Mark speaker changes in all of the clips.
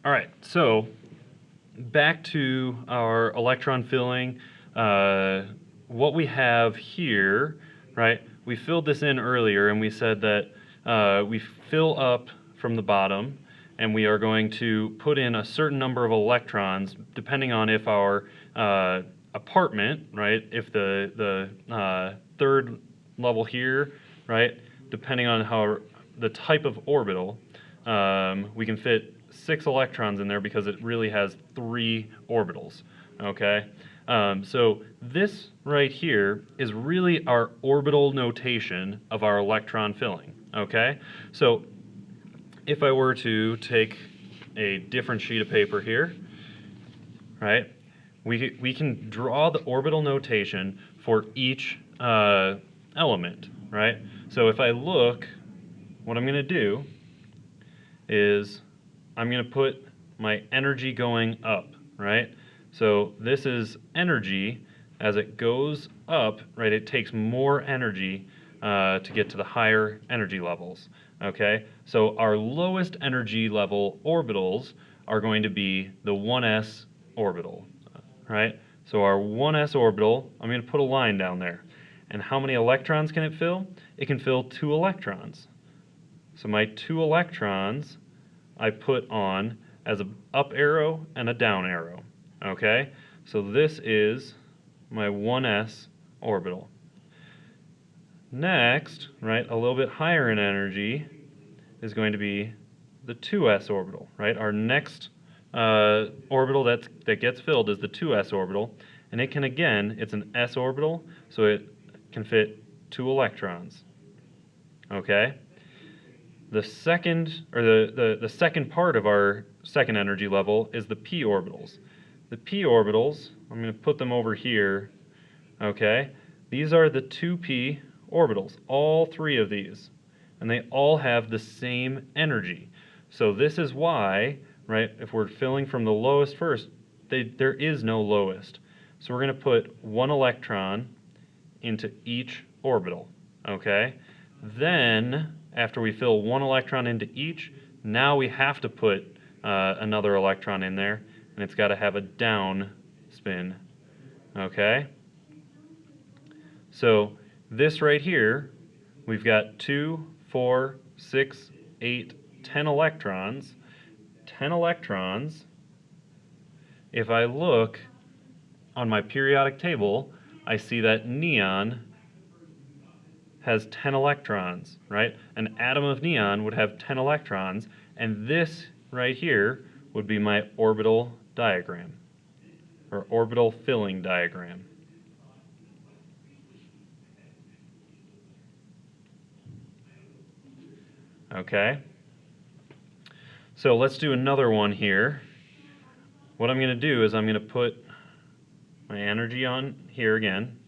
Speaker 1: All right, so back to our electron filling. What we have here, right? We filled this in earlier, and we said that we fill up from the bottom, and we are going to put in a certain number of electrons, depending on if our apartment, right? If the third level here, right? Depending on how the type of orbital, we can fit 6 electrons in there because it really has 3 orbitals, okay? So this right here is really our orbital notation of our electron filling, okay? So if I were to take a different sheet of paper here, right, we can draw the orbital notation for each element, right? So if I look, what I'm going to do is I'm going to put my energy going up, right? So this is energy. As it goes up, right, it takes more energy to get to the higher energy levels, okay? So our lowest energy level orbitals are going to be the 1s orbital, right? So our 1s orbital, I'm going to put a line down there. And how many electrons can it fill? It can fill 2 electrons. So my 2 electrons I put on as an up arrow and a down arrow, okay? So this is my 1s orbital. Next, right, a little bit higher in energy is going to be the 2s orbital, right? Our next orbital that gets filled is the 2s orbital, and it can, again, it's an s orbital, so it can fit 2 electrons, okay? The second, or the second part of our second energy level is the p orbitals. The p orbitals, I'm going to put them over here, okay? These are the 2p orbitals, all 3 of these, and they all have the same energy. So this is why, right, if we're filling from the lowest first, there is no lowest. So we're going to put 1 electron into each orbital, okay? Then, after we fill 1 electron into each, now we have to put another electron in there, and it's got to have a down spin, okay? So this right here, we've got 2, 4, 6, 8, 10 electrons. 10 electrons. If I look on my periodic table, I see that neon has 10 electrons, right? An atom of neon would have 10 electrons, and this right here would be my orbital diagram, or orbital filling diagram. Okay? So let's do another one here. What I'm going to do is I'm going to put my energy on here again.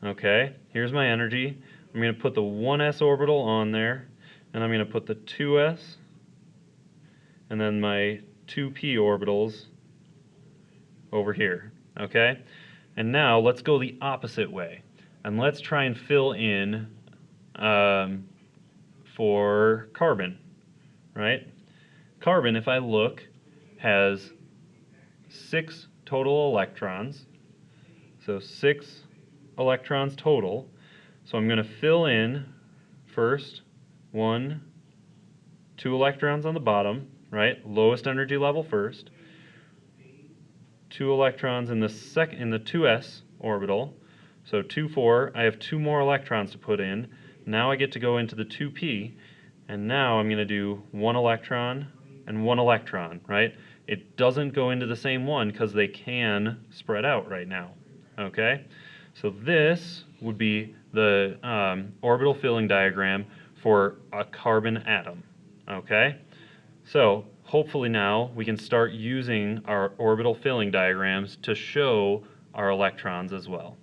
Speaker 1: Okay, here's my energy. I'm going to put the 1s orbital on there, and I'm going to put the 2s, and then my 2p orbitals over here. Okay, and now let's go the opposite way, and let's try and fill in for carbon, right? Carbon, if I look, has 6 total electrons, so 6 electrons total. So I'm going to fill in first 1, 2 electrons on the bottom, right? Lowest energy level first. 2 electrons in the 2s orbital. So 2, 4. I have 2 more electrons to put in. Now I get to go into the 2p, and now I'm going to do 1 electron and 1 electron, right? It doesn't go into the same one because they can spread out right now, okay? So this would be the orbital filling diagram for a carbon atom, okay? So hopefully now we can start using our orbital filling diagrams to show our electrons as well.